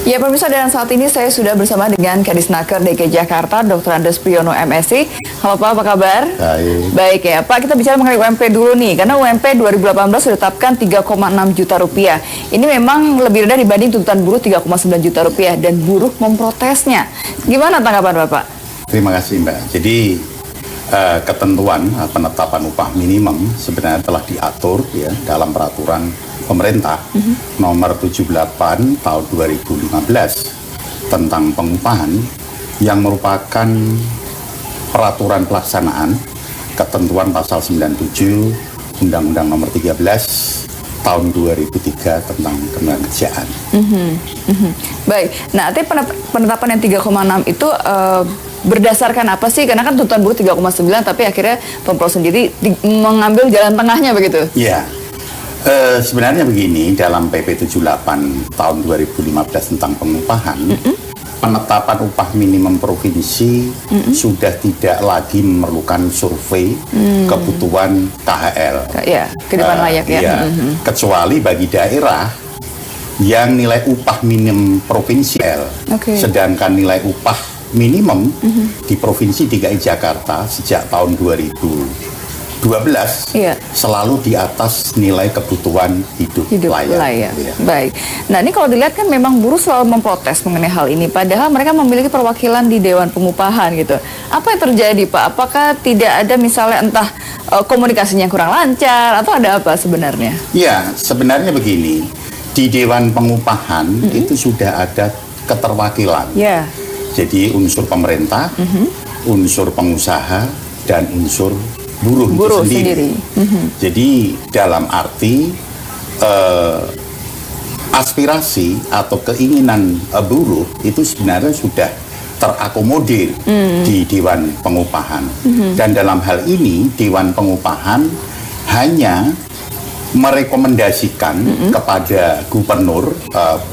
Ya pemirsa, dan saat ini saya sudah bersama dengan Kadisnaker DKI Jakarta, Dr. Andes Priyono MSc. Halo Pak, apa kabar? Baik. Baik ya Pak, kita bicara mengenai UMP dulu nih, karena UMP 2018 sudah ditetapkan 3,6 juta rupiah. Ini memang lebih rendah dibanding tuntutan buruh 3,9 juta rupiah dan buruh memprotesnya. Gimana tanggapan Bapak? Terima kasih Mbak. Jadi ketentuan penetapan upah minimum sebenarnya telah diatur ya dalam peraturan pemerintah nomor 78 tahun 2015 tentang pengupahan yang merupakan peraturan pelaksanaan ketentuan pasal 97 Undang-Undang nomor 13 tahun 2003 tentang ketenagakerjaan. Baik, nah artinya penetapan yang 3,6 itu berdasarkan apa sih? Karena kan tuntutan buruh 3,9 tapi akhirnya Pemprov sendiri mengambil jalan tengahnya begitu? Iya. Sebenarnya begini, dalam PP 78 tahun 2015 tentang pengupahan, penetapan upah minimum provinsi sudah tidak lagi memerlukan survei kebutuhan KHL. Ya, kehidupan layak ya. Iya, kecuali bagi daerah yang nilai upah minimum provinsi L, sedangkan nilai upah minimum di Provinsi DKI Jakarta sejak tahun 2012 selalu di atas nilai kebutuhan hidup layak. Ya. Baik. Nah ini kalau dilihat kan memang buruh selalu memprotes mengenai hal ini, padahal mereka memiliki perwakilan di Dewan Pengupahan gitu. Apa yang terjadi Pak? Apakah tidak ada misalnya entah komunikasinya kurang lancar atau ada apa sebenarnya? Ya, sebenarnya begini, di Dewan Pengupahan itu sudah ada keterwakilan. Jadi unsur pemerintah, unsur pengusaha, dan unsur buruh itu sendiri. Jadi dalam arti aspirasi atau keinginan buruh itu sebenarnya sudah terakomodir di Dewan Pengupahan. Dan dalam hal ini Dewan Pengupahan hanya merekomendasikan kepada Gubernur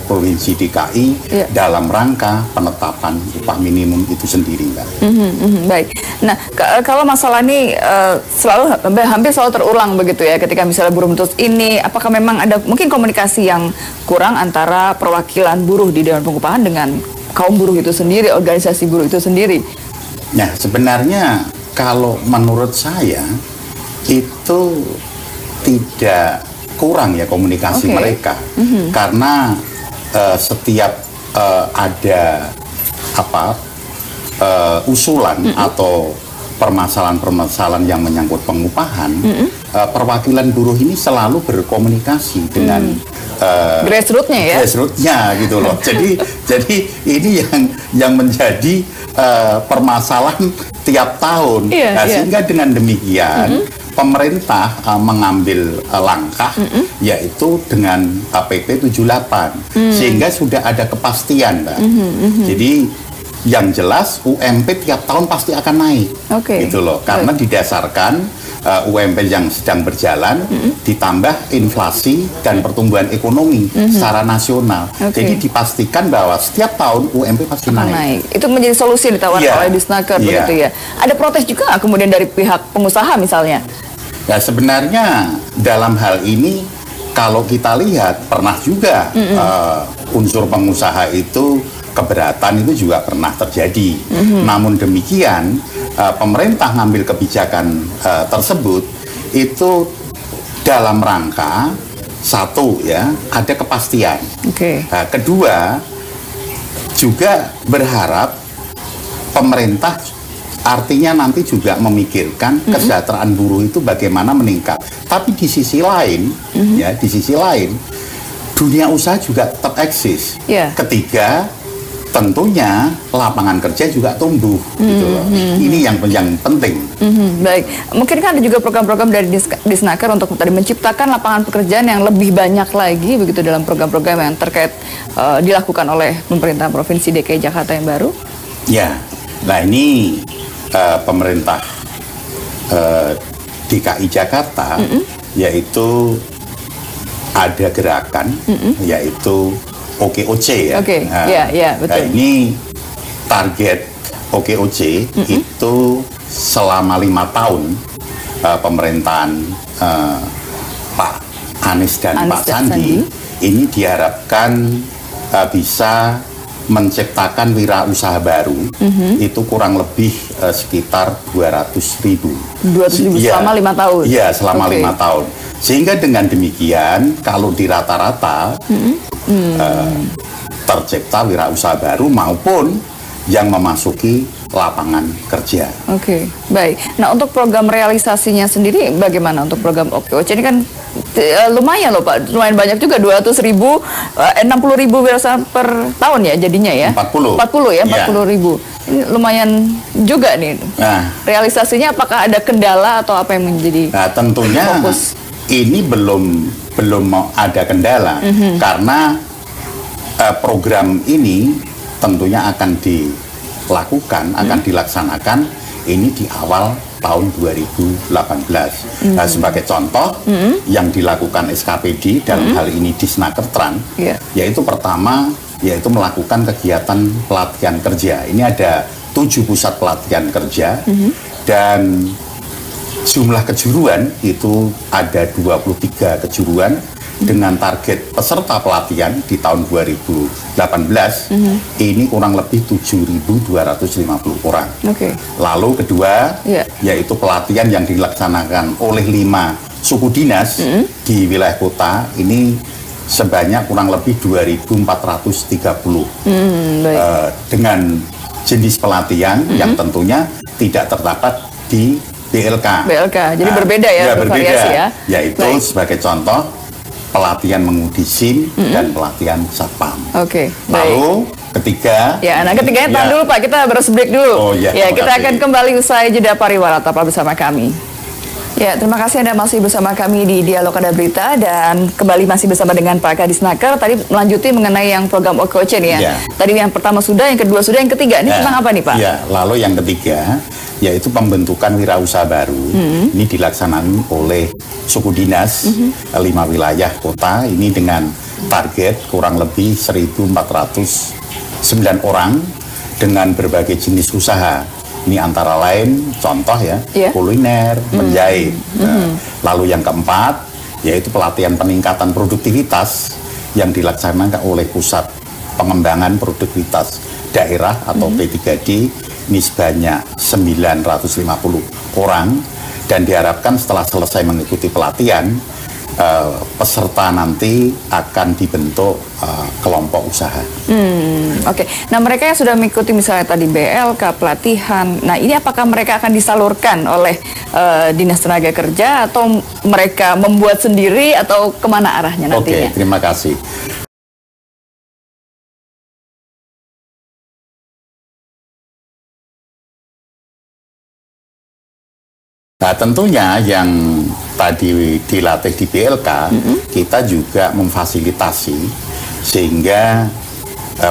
Provinsi DKI dalam rangka penetapan upah minimum itu sendiri, Mbak. Baik. Nah, kalau masalah ini hampir selalu terulang begitu ya, ketika misalnya buruh menuntut ini, apakah memang ada mungkin komunikasi yang kurang antara perwakilan buruh di Dewan Pengupahan dengan kaum buruh itu sendiri, organisasi buruh itu sendiri? Nah, sebenarnya kalau menurut saya itu tidak kurang ya komunikasi mereka, karena setiap ada usulan atau permasalahan-permasalahan yang menyangkut pengupahan, perwakilan buruh ini selalu berkomunikasi dengan grassroots-nya gitu loh. jadi ini yang menjadi permasalahan tiap tahun. Sehingga dengan demikian pemerintah mengambil langkah yaitu dengan PP 78 sehingga sudah ada kepastian, Mbak. Jadi yang jelas UMP tiap tahun pasti akan naik, gitu loh, karena didasarkan UMP yang sedang berjalan ditambah inflasi dan pertumbuhan ekonomi secara nasional. Jadi dipastikan bahwa setiap tahun UMP pasti naik. Itu menjadi solusi yang ditawarkan oleh Disnaker begitu ya. Ada protes juga kemudian dari pihak pengusaha misalnya? Ya, sebenarnya dalam hal ini kalau kita lihat pernah juga unsur pengusaha itu keberatan, itu juga pernah terjadi. Namun demikian pemerintah ngambil kebijakan tersebut itu dalam rangka satu ya ada kepastian. Kedua juga berharap pemerintah artinya nanti juga memikirkan kesejahteraan buruh itu bagaimana meningkat. Tapi di sisi lain, dunia usaha juga tetap eksis. Ketiga, tentunya lapangan kerja juga tumbuh, gitu loh. Ini yang penting. Baik, mungkin kan ada juga program-program dari Disnaker untuk tadi menciptakan lapangan pekerjaan yang lebih banyak lagi begitu dalam program-program yang terkait dilakukan oleh pemerintah Provinsi DKI Jakarta yang baru. Ya, nah ini pemerintah DKI Jakarta yaitu ada gerakan yaitu OKOC ya. Betul. Nah, ini target OKOC itu selama 5 tahun pemerintahan Pak Anies dan Pak Sandi ini diharapkan bisa menciptakan wirausaha baru itu kurang lebih sekitar 200.000. 200.000 selama 5 tahun? Iya, selama 5 tahun. Sehingga dengan demikian, kalau di rata-rata tercipta wirausaha baru maupun yang memasuki lapangan kerja. Oke, baik. Nah, untuk program realisasinya sendiri bagaimana untuk program OKOC ini kan lumayan loh Pak, lumayan banyak juga 200.000, 60.000 wirausaha per tahun ya jadinya ya? 40 ya, 40.000. Ini lumayan juga nih. Nah, realisasinya apakah ada kendala atau apa yang menjadi tentunya fokus? Ini belum ada kendala karena program ini tentunya akan dilakukan, akan dilaksanakan ini di awal tahun 2018. Nah, sebagai contoh yang dilakukan SKPD dalam hal ini Disnakertran, yaitu pertama yaitu melakukan kegiatan pelatihan kerja. Ini ada 7 pusat pelatihan kerja dan jumlah kejuruan itu ada 23 kejuruan. Dengan target peserta pelatihan di tahun 2018 ini kurang lebih 7.250 orang. Lalu kedua yaitu pelatihan yang dilaksanakan oleh 5 suku dinas di wilayah kota ini sebanyak kurang lebih 2.430 dengan jenis pelatihan yang tentunya tidak terdapat di BLK. Jadi berbeda ya, bervariasi ya. Yaitu sebagai contoh pelatihan mengemudi SIM dan pelatihan satpam. Lalu ketiga. Ketiganya tahan dulu Pak, kita harus break dulu. Kita akan kembali usai jeda pariwara, tetaplah bersama kami. Ya, terima kasih Anda masih bersama kami di Dialog Ada Berita dan kembali masih bersama dengan Pak Kadisnaker. Tadi melanjuti mengenai yang program OKOC nih ya. Tadi yang pertama sudah, yang kedua sudah, yang ketiga ini tentang apa nih Pak? Lalu yang ketiga yaitu pembentukan wirausaha baru. Ini dilaksanakan oleh suku dinas 5 wilayah kota ini dengan target kurang lebih 1.409 orang dengan berbagai jenis usaha. Ini antara lain contoh kuliner, menjahit. Lalu yang keempat yaitu pelatihan peningkatan produktivitas yang dilaksanakan oleh Pusat Pengembangan Produktivitas Daerah atau P3D. Ini sebanyak 950 orang dan diharapkan setelah selesai mengikuti pelatihan peserta nanti akan dibentuk kelompok usaha. Nah, mereka yang sudah mengikuti misalnya tadi BLK pelatihan, nah ini apakah mereka akan disalurkan oleh Dinas Tenaga Kerja atau mereka membuat sendiri atau kemana arahnya nantinya? Terima kasih. Nah, tentunya yang tadi dilatih di BLK, kita juga memfasilitasi sehingga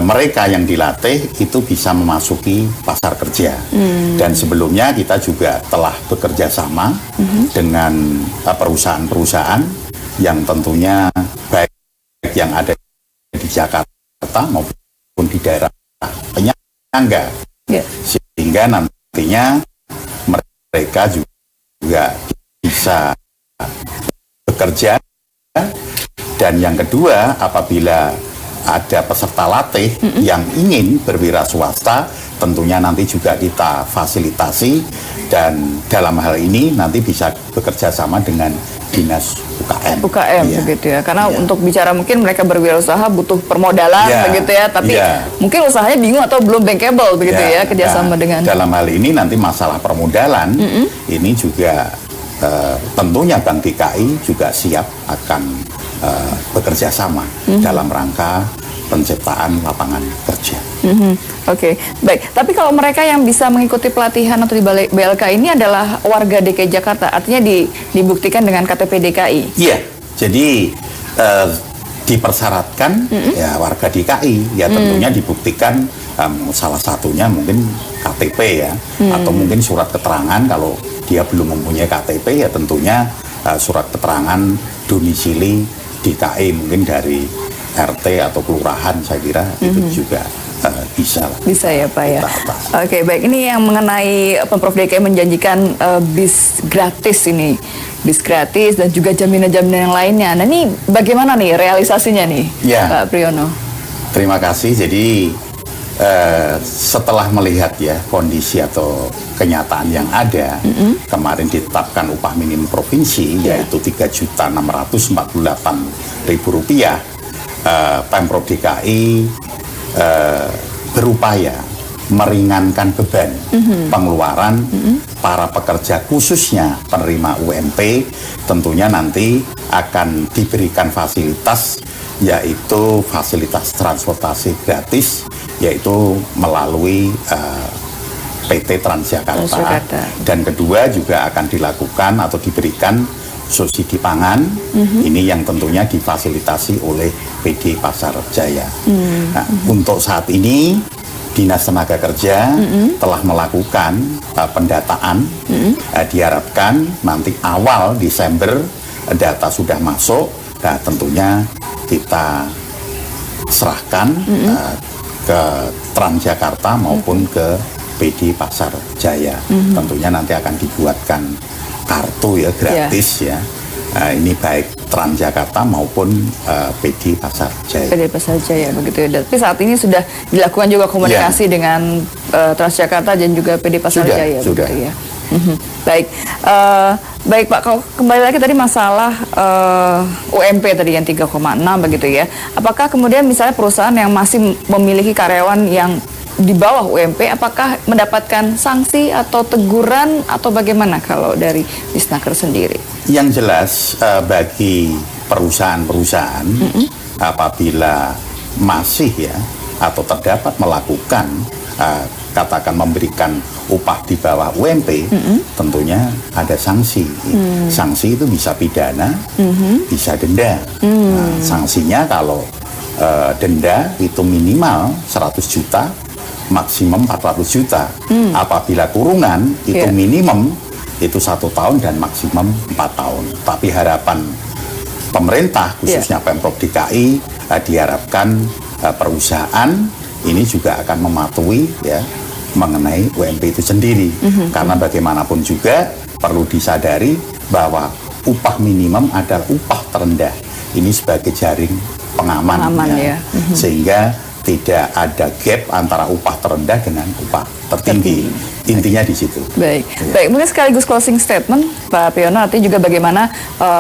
mereka yang dilatih itu bisa memasuki pasar kerja. Dan sebelumnya kita juga telah bekerja sama dengan perusahaan-perusahaan yang tentunya baik yang ada di Jakarta maupun di daerah penyangga. Sehingga nantinya mereka juga bisa bekerja. Dan yang kedua, apabila ada peserta latih yang ingin berwira swasta, tentunya nanti juga kita fasilitasi dan dalam hal ini nanti bisa bekerja sama dengan Dinas UKM. Begitu ya, karena untuk bicara mungkin mereka berwirausaha butuh permodalan begitu ya, tapi mungkin usahanya bingung atau belum bankable begitu ya, kerjasama dengan. Dalam hal ini nanti masalah permodalan ini juga tentunya Bank DKI juga siap akan bekerja sama dalam rangka penciptaan lapangan kerja. Baik. Tapi kalau mereka yang bisa mengikuti pelatihan atau di BLK ini adalah warga DKI Jakarta, artinya dibuktikan dengan KTP DKI? Iya, jadi dipersyaratkan ya warga DKI, ya tentunya dibuktikan salah satunya mungkin KTP ya, atau mungkin surat keterangan kalau dia belum mempunyai KTP ya tentunya surat keterangan domisili DKI mungkin dari RT atau kelurahan, saya kira itu juga bisa lah. Bisa ya Pak ya. Baik, ini yang mengenai Pemprov DKI menjanjikan bis gratis ini, bis gratis dan juga jaminan-jaminan yang lainnya. Nah ini bagaimana nih realisasinya nih Pak Priyono? Terima kasih. Jadi setelah melihat ya kondisi atau kenyataan yang ada, kemarin ditetapkan upah minimum provinsi yaitu Rp3.648.000. Pemprov DKI berupaya meringankan beban pengeluaran para pekerja, khususnya penerima UMP. Tentunya nanti akan diberikan fasilitas, yaitu fasilitas transportasi gratis, yaitu melalui PT Transjakarta. Dan kedua juga akan dilakukan atau diberikan subsidi pangan, ini yang tentunya difasilitasi oleh PD Pasar Jaya. Nah, untuk saat ini Dinas Tenaga Kerja telah melakukan pendataan, diharapkan nanti awal Desember data sudah masuk, nah tentunya kita serahkan ke Transjakarta maupun ke PD Pasar Jaya. Tentunya nanti akan dibuatkan kartu ya gratis ya. Ini baik Transjakarta maupun PD Pasar Jaya. PD Pasar Jaya begitu ya. Tapi saat ini sudah dilakukan juga komunikasi dengan Transjakarta dan juga PD Pasar Jaya. Sudah. Begitu ya. Baik, baik Pak. Kalau kembali lagi tadi masalah UMP tadi yang 3,6 begitu ya. Apakah kemudian misalnya perusahaan yang masih memiliki karyawan yang di bawah UMP, apakah mendapatkan sanksi atau teguran atau bagaimana kalau dari Disnaker sendiri? Yang jelas bagi perusahaan-perusahaan apabila masih ya atau terdapat melakukan katakan memberikan upah di bawah UMP, tentunya ada sanksi. Sanksi itu bisa pidana, bisa denda. Nah, sanksinya kalau denda itu minimal 100 juta, maksimum 400 juta. Apabila kurungan itu minimum itu 1 tahun dan maksimum 4 tahun. Tapi harapan pemerintah khususnya Pemprov DKI diharapkan perusahaan ini juga akan mematuhi ya mengenai UMP itu sendiri. Karena bagaimanapun juga perlu disadari bahwa upah minimum adalah upah terendah. Ini sebagai jaring pengaman ya. Sehingga tidak ada gap antara upah terendah dengan upah tertinggi. Intinya di situ. Baik, baik. Mungkin sekaligus closing statement, Pak Piono, artinya juga bagaimana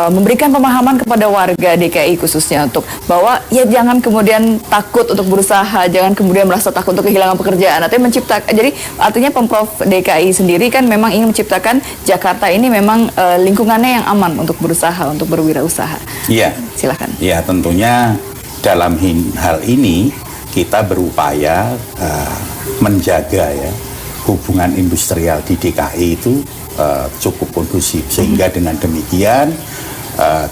memberikan pemahaman kepada warga DKI khususnya untuk bahwa ya jangan kemudian takut untuk berusaha, jangan kemudian merasa takut untuk kehilangan pekerjaan. Artinya menciptakan, jadi artinya Pemprov DKI sendiri kan memang ingin menciptakan Jakarta ini memang lingkungannya yang aman untuk berusaha, untuk berwirausaha. Iya. Silakan. Iya, tentunya dalam hal ini kita berupaya menjaga ya hubungan industrial di DKI itu cukup kondusif, sehingga dengan demikian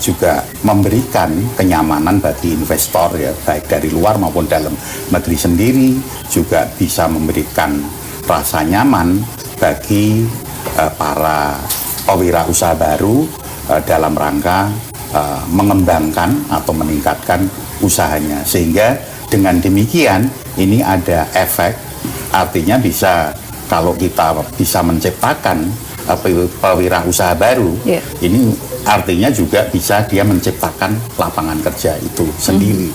juga memberikan kenyamanan bagi investor ya, baik dari luar maupun dalam negeri sendiri, juga bisa memberikan rasa nyaman bagi para pewirausaha baru dalam rangka mengembangkan atau meningkatkan usahanya. Sehingga dengan demikian ini ada efek, artinya bisa kalau kita bisa menciptakan pewirausaha baru, ini artinya juga bisa dia menciptakan lapangan kerja itu sendiri.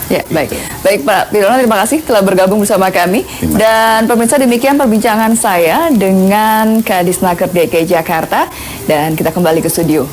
Ya, baik. Baik Pak Piono, terima kasih telah bergabung bersama kami. Dan pemirsa, demikian perbincangan saya dengan Kadisnaker DKI Jakarta, dan kita kembali ke studio.